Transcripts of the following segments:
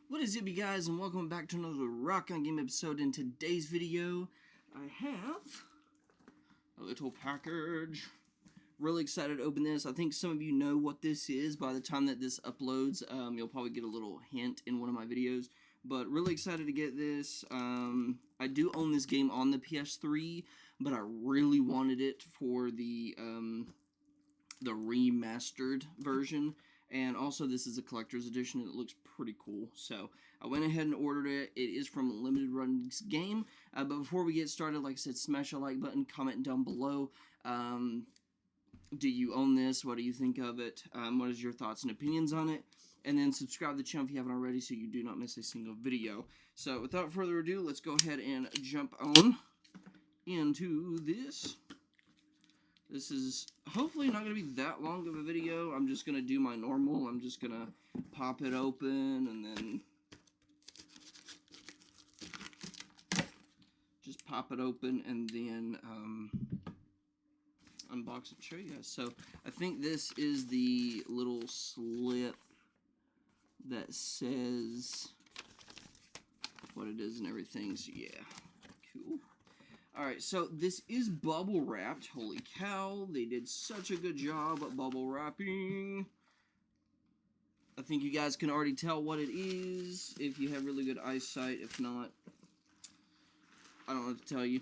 What is up, you guys, and welcome back to another Rock on Game episode. In today's video, I have a little package. Really excited to open this. I think some of you know what this is. By the time that this uploads, you'll probably get a little hint in one of my videos. But really excited to get this. I do own this game on the PS3, but I really wanted it for the remastered version. And also, this is a collector's edition, and it looks pretty cool. So, I went ahead and ordered it. It is from Limited Run's game. But before we get started, like I said, smash a like button, comment down below. Do you own this? What do you think of it? What is your thoughts and opinions on it? And then subscribe to the channel if you haven't already so you do not miss a single video. So, without further ado, let's go ahead and jump on into this. This is hopefully not going to be that long of a video. I'm just going to do my normal. I'm just going to pop it open and then just pop it open and then unbox it and show you guys. So I think this is the little slip that says what it is and everything. So yeah, cool. Alright, so this is bubble wrapped. Holy cow, they did such a good job at bubble wrapping. I think you guys can already tell what it is if you have really good eyesight. If not, I don't know what to tell you.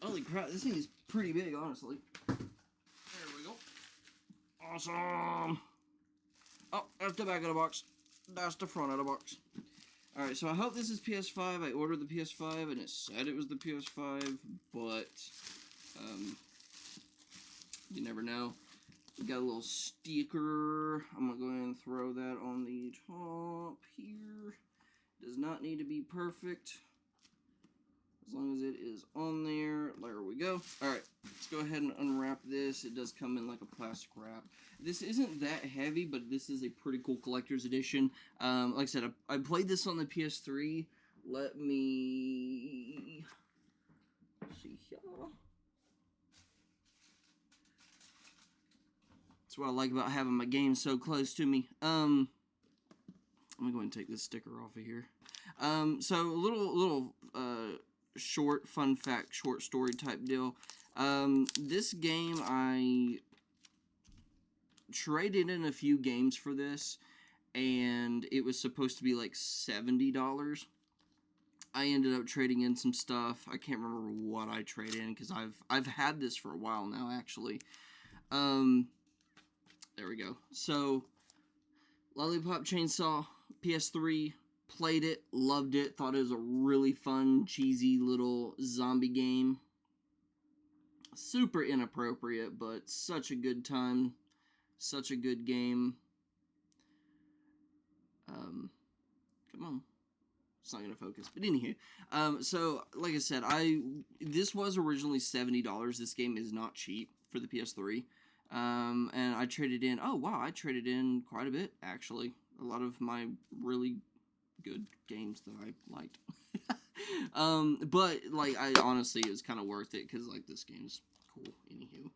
Holy crap, this thing is pretty big, honestly. There we go. Awesome. Oh, that's the back of the box. That's the front of the box. Alright, so I hope this is PS5. I ordered the PS5 and it said it was the PS5, but you never know. We got a little sticker. I'm going to go ahead and throw that on the top here. Does not need to be perfect. As long as it is on there. There we go. Alright, let's go ahead and unwrap this. It does come in like a plastic wrap. This isn't that heavy, but this is a pretty cool collector's edition. Like I said, I played this on the PS3. Let me see here. That's what I like about having my game so close to me. I'm going to go ahead and take this sticker off of here. So a little short fun fact, short story type deal. This game, I traded in a few games for this, and it was supposed to be like $70. I ended up trading in some stuff. I can't remember what I traded in because I've had this for a while now, actually. There we go. So, Lollipop Chainsaw, PS3, played it, loved it, thought it was a really fun, cheesy little zombie game. Super inappropriate, but such a good time. Such a good game. Come on. It's not going to focus. But anywho. So, like I said, this was originally $70. This game is not cheap for the PS3. And I traded in... Oh, wow. I traded in quite a bit, actually. A lot of my really good games that I liked. But, like, honestly, it was kind of worth it. Because, like, this game's cool. Anywho.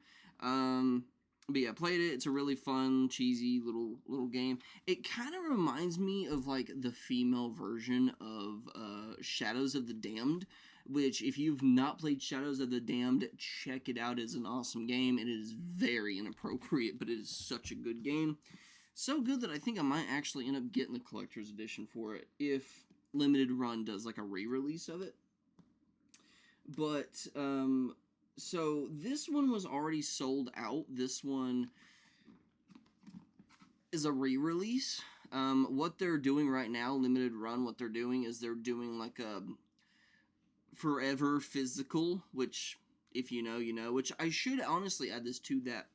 But yeah, played it. It's a really fun, cheesy little game. It kind of reminds me of like the female version of Shadows of the Damned, which if you've not played Shadows of the Damned, check it out. It's an awesome game. It is very inappropriate, but it is such a good game. So good that I think I might actually end up getting the collector's edition for it if Limited Run does like a re-release of it. But so this one was already sold out. This one is a re-release. What they're doing right now, Limited Run, what they're doing is they're doing like a forever physical, which if you know, you know. Which I should honestly add this to that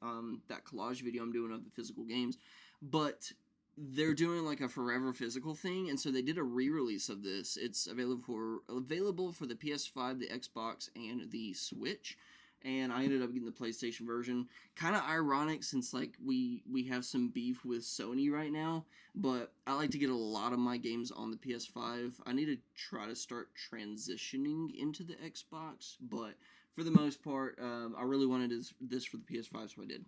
that collage video I'm doing of the physical games. But they're doing like a forever physical thing, and so they did a re-release of this. It's available for the PS5, the Xbox, and the Switch. And I ended up getting the PlayStation version. Kind of ironic since like we have some beef with Sony right now, but I like to get a lot of my games on the PS5. I need to try to start transitioning into the Xbox, but for the most part, I really wanted this for the PS5, so I did.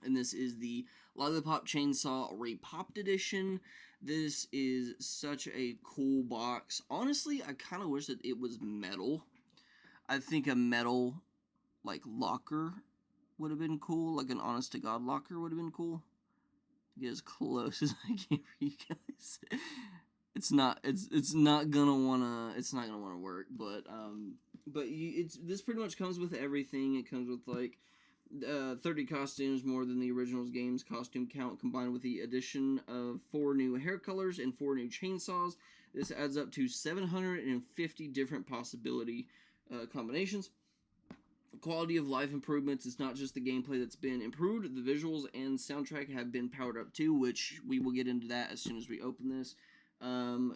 And this is the Lollipop Chainsaw Repopped Edition. This is such a cool box. Honestly, I kind of wish that it was metal. I think a metal, like, locker would have been cool. Like an honest-to-God locker would have been cool. Get as close as I can for you guys. It's not gonna wanna work, but this pretty much comes with everything. It comes with like 30 costumes, more than the original's game's costume count, combined with the addition of 4 new hair colors and 4 new chainsaws. This adds up to 750 different possibility combinations. Quality of life improvements. It's not just the gameplay that's been improved. The visuals and soundtrack have been powered up too, which we will get into that as soon as we open this.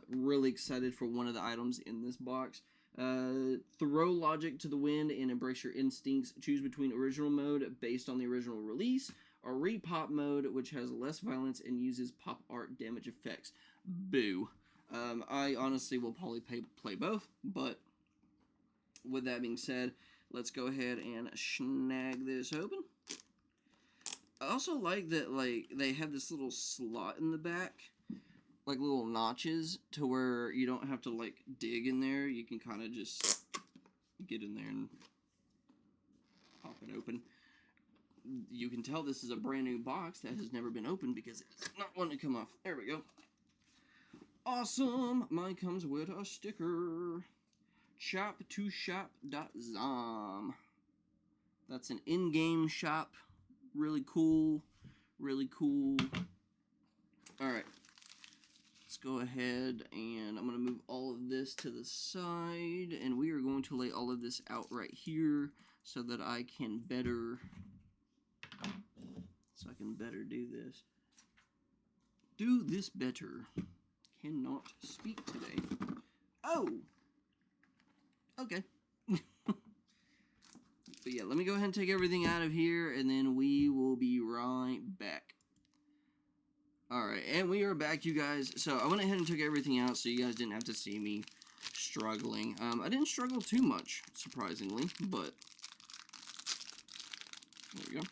Really excited for one of the items in this box. Throw logic to the wind and embrace your instincts. Choose between original mode, based on the original release, or repop mode, which has less violence and uses pop art damage effects. Boo. I honestly will probably play both, but with that being said, let's go ahead and snag this open. I also like that, like, they have this little slot in the back, like little notches, to where you don't have to, like, dig in there. You can kind of just get in there and pop it open. You can tell this is a brand new box that has never been opened because it's not wanting to come off. There we go. Awesome! Mine comes with a sticker. Shop2shop.zom. That's an in-game shop. Really cool. Really cool. Alright. Let's go ahead and I'm going to move all of this to the side. And we are going to lay all of this out right here so that I can better do this. Do this better. Cannot speak today. Oh! Okay. But yeah, let me go ahead and take everything out of here, and then we will be right back. Alright, and we are back, you guys. So, I went ahead and took everything out so you guys didn't have to see me struggling. I didn't struggle too much, surprisingly, but there we go.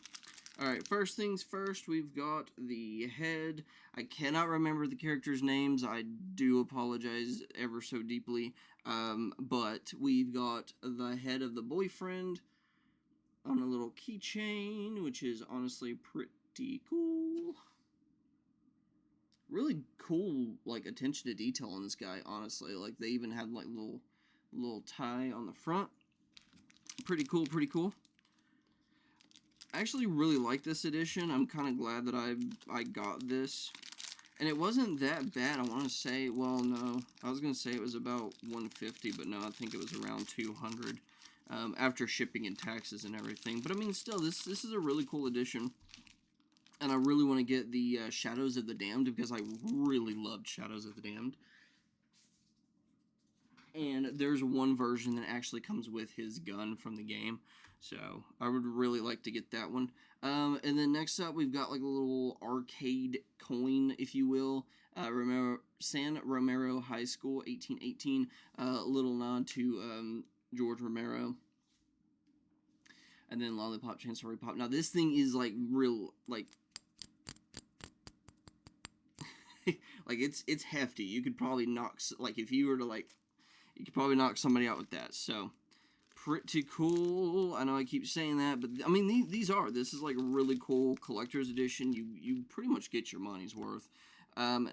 Alright, first things first, we've got the head. I cannot remember the characters' names. I do apologize ever so deeply. But we've got the head of the boyfriend on a little keychain, which is honestly pretty cool. Really cool, like, attention to detail on this guy, honestly. Like, they even had, like, little tie on the front. Pretty cool, pretty cool. I actually really like this edition. I'm kind of glad that I got this. And it wasn't that bad, I want to say. Well, no. I was going to say it was about $150, but no, I think it was around $200 after shipping and taxes and everything. But, I mean, still, this is a really cool edition. And I really want to get the Shadows of the Damned because I really loved Shadows of the Damned. And there's one version that actually comes with his gun from the game. So, I would really like to get that one. And then next up, we've got like a little arcade coin, if you will. San Romero High School, 1818. Little nod to George Romero. And then Lollipop Chainsaw Repop. Now, this thing is like real, like... like, it's hefty. You could probably knock... Like, if you were to, like... You could probably knock somebody out with that, so... Pretty cool. I know I keep saying that, but I mean this is like a really cool collector's edition. You pretty much get your money's worth.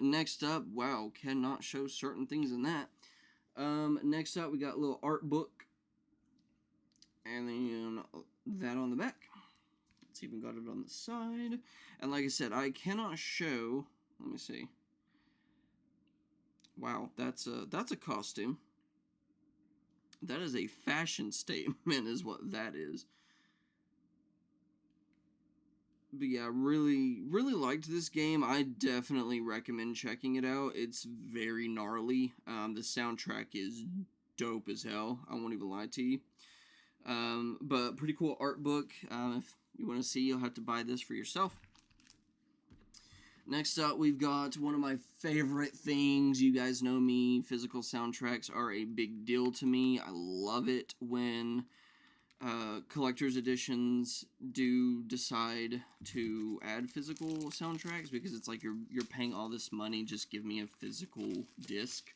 Next up, wow, cannot show certain things in that. Next up, we got a little art book, and then that on the back. It's even got it on the side. And like I said, I cannot show. Let me see. Wow, that's a costume. That is a fashion statement is what that is. But yeah, really liked this game. I definitely recommend checking it out. It's very gnarly. The soundtrack is dope as hell. I won't even lie to you. But pretty cool art book. If you want to see, you'll have to buy this for yourself. Next up, we've got one of my favorite things. You guys know me. Physical soundtracks are a big deal to me. I love it when collector's editions do decide to add physical soundtracks because it's like you're paying all this money, just give me a physical disc.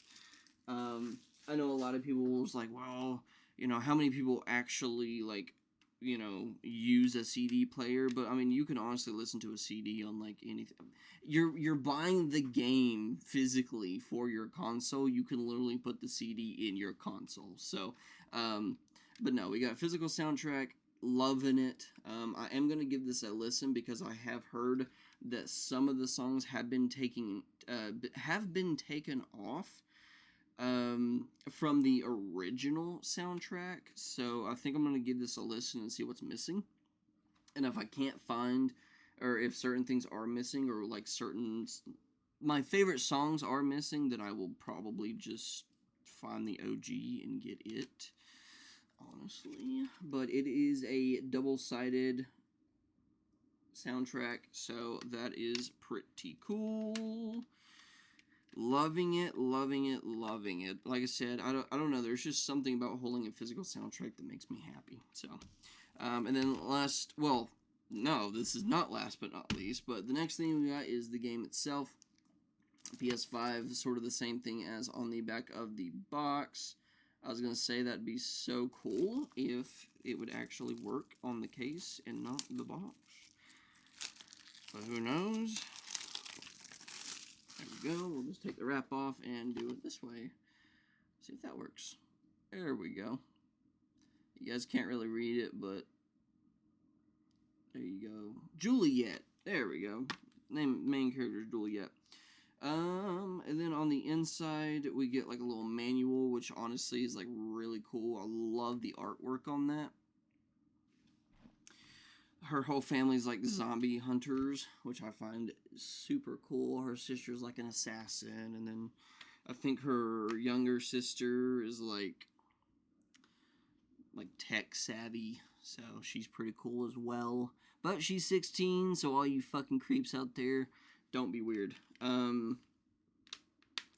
I know a lot of people was like, well, you know, how many people actually like, you know, use a CD player? But I mean, you can honestly listen to a CD on like anything. You're buying the game physically for your console. You can literally put the CD in your console. So, but no, we got physical soundtrack. Loving it. I am gonna give this a listen because I have heard that some of the songs have been taken off from the original soundtrack. So I think I'm gonna give this a listen and see what's missing. And if I can't find, or if certain things are missing, or like my favorite songs are missing, then I will probably just find the OG and get it. Honestly, but it is a double-sided soundtrack, so that is pretty cool. Loving it, loving it, loving it. Like I said, I don't know. There's just something about holding a physical soundtrack that makes me happy. So, and then no, this is not last but not least. But the next thing we got is the game itself. PS5, sort of the same thing as on the back of the box. I was gonna say that'd be so cool if it would actually work on the case and not the box. But who knows? There we go. We'll just take the wrap off and do it this way. See if that works. There we go. You guys can't really read it, but there you go. Juliet. There we go. Main character is Juliet. And then on the inside, we get like a little manual, which honestly is like really cool. I love the artwork on that. Her whole family's like zombie hunters, which I find super cool. Her sister's like an assassin, and then I think her younger sister is like tech savvy, so she's pretty cool as well. But she's 16, so all you fucking creeps out there, don't be weird.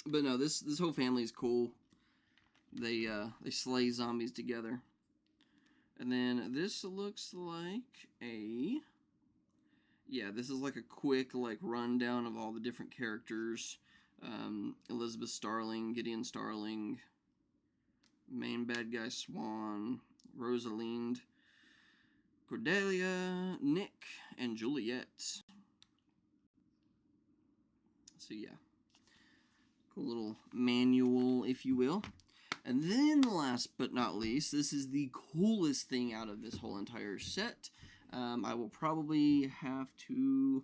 But no, this whole family is cool. They slay zombies together. And then this looks like this is like a quick like rundown of all the different characters. Elizabeth Starling, Gideon Starling, main bad guy Swan, Rosalind, Cordelia, Nick, and Juliet. So yeah, cool little manual, if you will. And then last but not least, this is the coolest thing out of this whole entire set. I will probably have to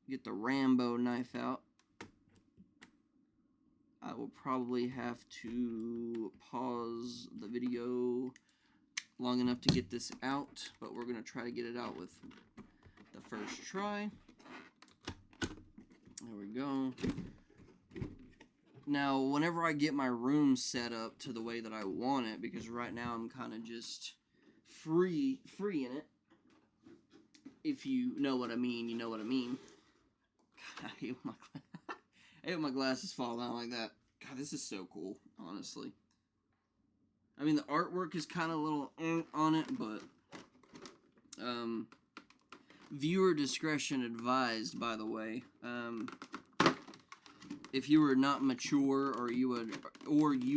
get the Rambo knife out. I will probably have to pause the video long enough to get this out, but we're going to try to get it out with the first try. There we go. Now, whenever I get my room set up to the way that I want it, because right now I'm kind of just free in it. If you know what I mean, you know what I mean. God, I hate when my glasses fall down like that. God, this is so cool, honestly. I mean, the artwork is kind of a little on it, but viewer discretion advised, by the way. If you are not mature, or you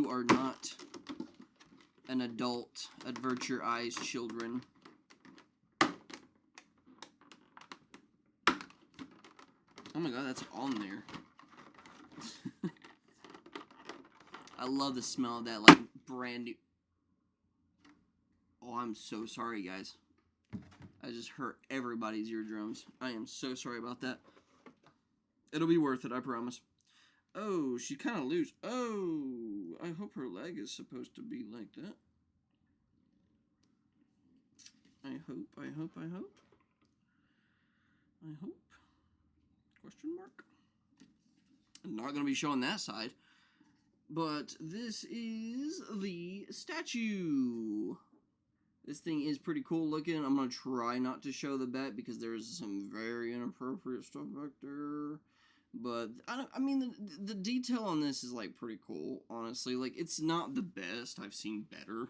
are not an adult, avert your eyes, children. Oh my god, that's on there. I love the smell of that, like, brand new. Oh, I'm so sorry, guys. I just hurt everybody's eardrums. I am so sorry about that. It'll be worth it, I promise. Oh, she's kind of loose. Oh, I hope her leg is supposed to be like that. I hope. Question mark? I'm not going to be showing that side. But this is the statue. This thing is pretty cool looking. I'm going to try not to show the back because there's some very inappropriate stuff back there. But I mean, the detail on this is like pretty cool. Honestly, like it's not the best. I've seen better,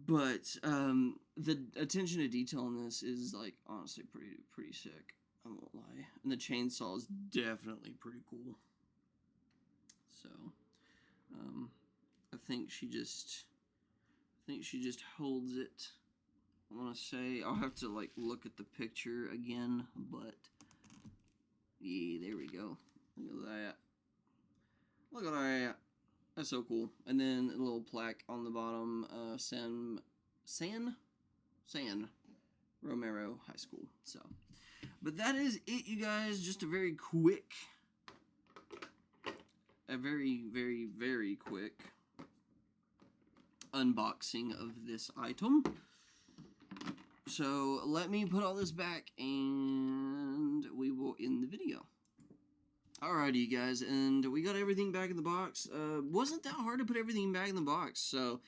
but the attention to detail on this is like honestly pretty sick. I won't lie, and the chainsaw is definitely pretty cool. So, I think she just holds it. I want to say I'll have to like look at the picture again, but yeah, there we go. Look at that. Look at that. That's so cool. And then a little plaque on the bottom, San Romero High School. So, but that is it, you guys. Just a very quick, very quick unboxing of this item. So let me put all this back and we will end the video. Alrighty, you guys, and we got everything back in the box. Wasn't that hard to put everything back in the box. So,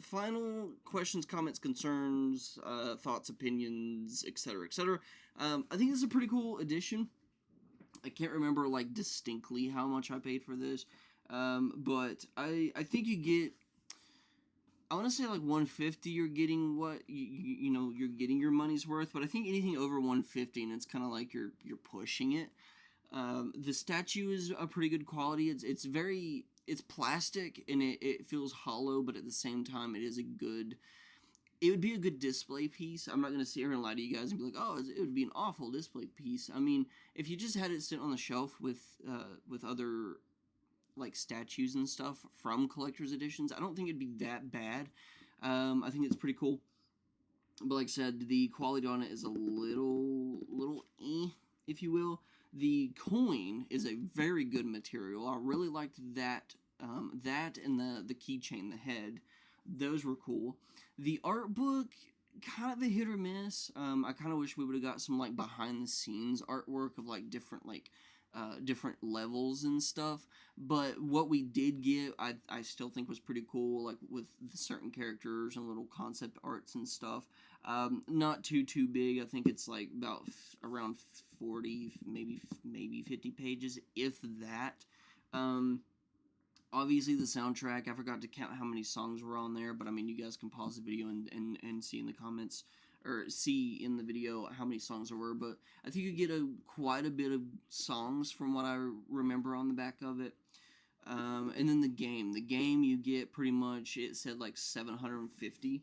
final questions, comments, concerns, thoughts, opinions, etc., etc. I think this is a pretty cool addition. I can't remember, like, distinctly how much I paid for this, but I think you get, I want to say, like, $150, you're getting what, you know, you're getting your money's worth, but I think anything over $150, and it's kind of like you're pushing it. The statue is a pretty good quality. It's plastic and it feels hollow, but at the same time, it would be a good display piece. I'm not going to sit here and lie to you guys and be like, oh, it would be an awful display piece. I mean, if you just had it sit on the shelf with other, like, statues and stuff from collector's editions, I don't think it'd be that bad. I think it's pretty cool. But like I said, the quality on it is a little if you will. The coin is a very good material. I really liked that, that and the keychain, the head. Those were cool. The art book, kind of a hit or miss. I kind of wish we would have got some, like, behind the scenes artwork of, like, different levels and stuff. But what we did get, I still think was pretty cool, like with certain characters and little concept arts and stuff. Not too big. I think it's like about around 40, maybe 50 pages, if that. Obviously the soundtrack, I forgot to count how many songs were on there, but I mean, you guys can pause the video and see in the comments, or see in the video how many songs there were, but I think you get quite a bit of songs from what I remember on the back of it. And then the game you get pretty much, it said like 750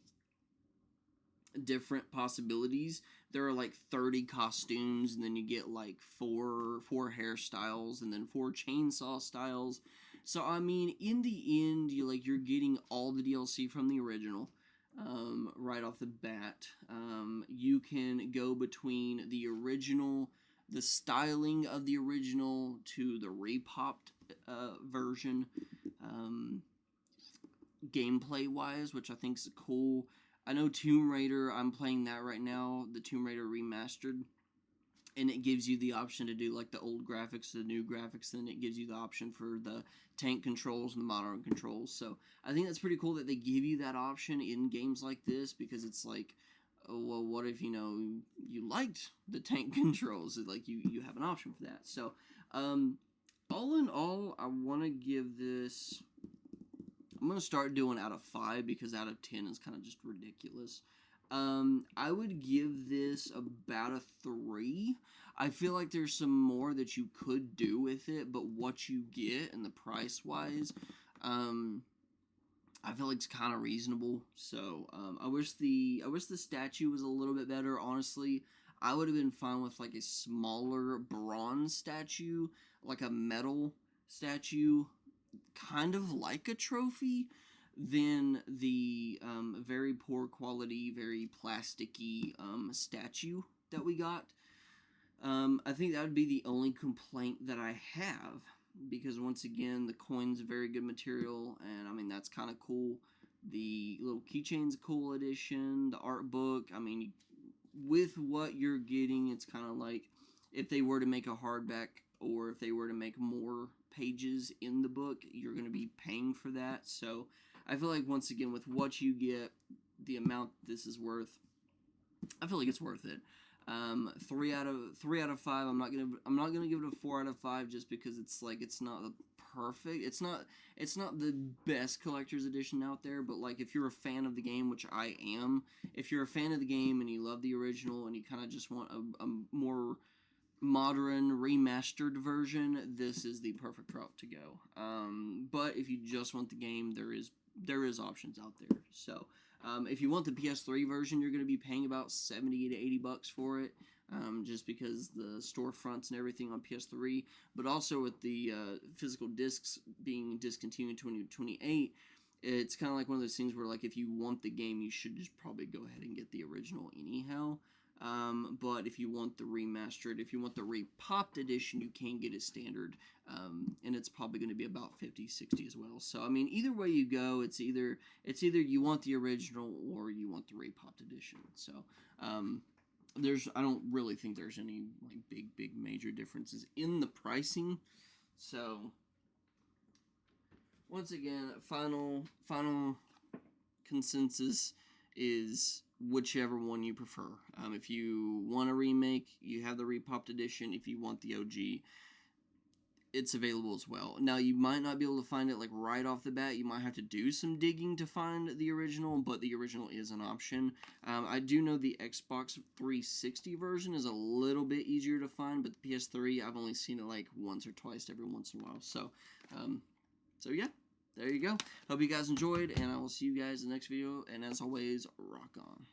different possibilities. There are like 30 costumes, and then you get like four hairstyles, and then 4 chainsaw styles. So I mean, in the end, you're getting all the DLC from the original. Right off the bat, you can go between the original, the styling of the original, to the repopped version, gameplay wise, which I think is cool. I know Tomb Raider, I'm playing that right now, the Tomb Raider Remastered, and it gives you the option to do like the old graphics to the new graphics, and it gives you the option for the tank controls and the modern controls. So I think that's pretty cool that they give you that option in games like this, because it's like, oh, well, what if, you know, you liked the tank controls? Like, you have an option for that. So, all in all, I want to give this, I'm going to start doing out of 5, because out of 10 is kind of just ridiculous. I would give this about a 3. I feel like there's some more that you could do with it, but what you get and the price-wise, I feel like it's kind of reasonable. So, I wish the statue was a little bit better, honestly. I would have been fine with like a smaller bronze statue, like a metal statue, kind of like a trophy, than the very poor quality, very plasticky statue that we got. I think that would be the only complaint that I have, because once again, the coin's a very good material, and I mean, that's kind of cool. The little keychain's a cool addition. The art book, I mean, with what you're getting, it's kind of like if they were to make a hardback, or if they were to make more pages in the book, you're going to be paying for that. So I feel like, once again, with what you get, the amount this is worth, I feel like it's worth it. Three out of five. I'm not gonna give it a 4 out of 5 just because it's like it's not the perfect. It's not the best collector's edition out there. But like if you're a fan of the game, which I am, if you're a fan of the game and you love the original and you kind of just want a more modern remastered version, this is the perfect route to go. But if you just want the game, there is options out there. So if you want the PS3 version, you're going to be paying about 70 to 80 bucks for it, just because the storefronts and everything on PS3. But also with the physical discs being discontinued in 2028, it's kind of like one of those things where like if you want the game, you should just probably go ahead and get the original anyhow. But if you want the remastered, if you want the repopped edition, you can get it standard, and it's probably going to be about 50, 60 as well. So I mean, either way you go, it's either you want the original or you want the repopped edition. So I don't really think there's any like big major differences in the pricing. So once again, final consensus is whichever one you prefer. If you want a remake, you have the repopped edition. If you want the OG, it's available as well. Now, you might not be able to find it like right off the bat. You might have to do some digging to find the original, but the original is an option. I do know the Xbox 360 version is a little bit easier to find, but the PS3, I've only seen it like once or twice every once in a while. So yeah. There you go. Hope you guys enjoyed, and I will see you guys in the next video. And as always, rock on.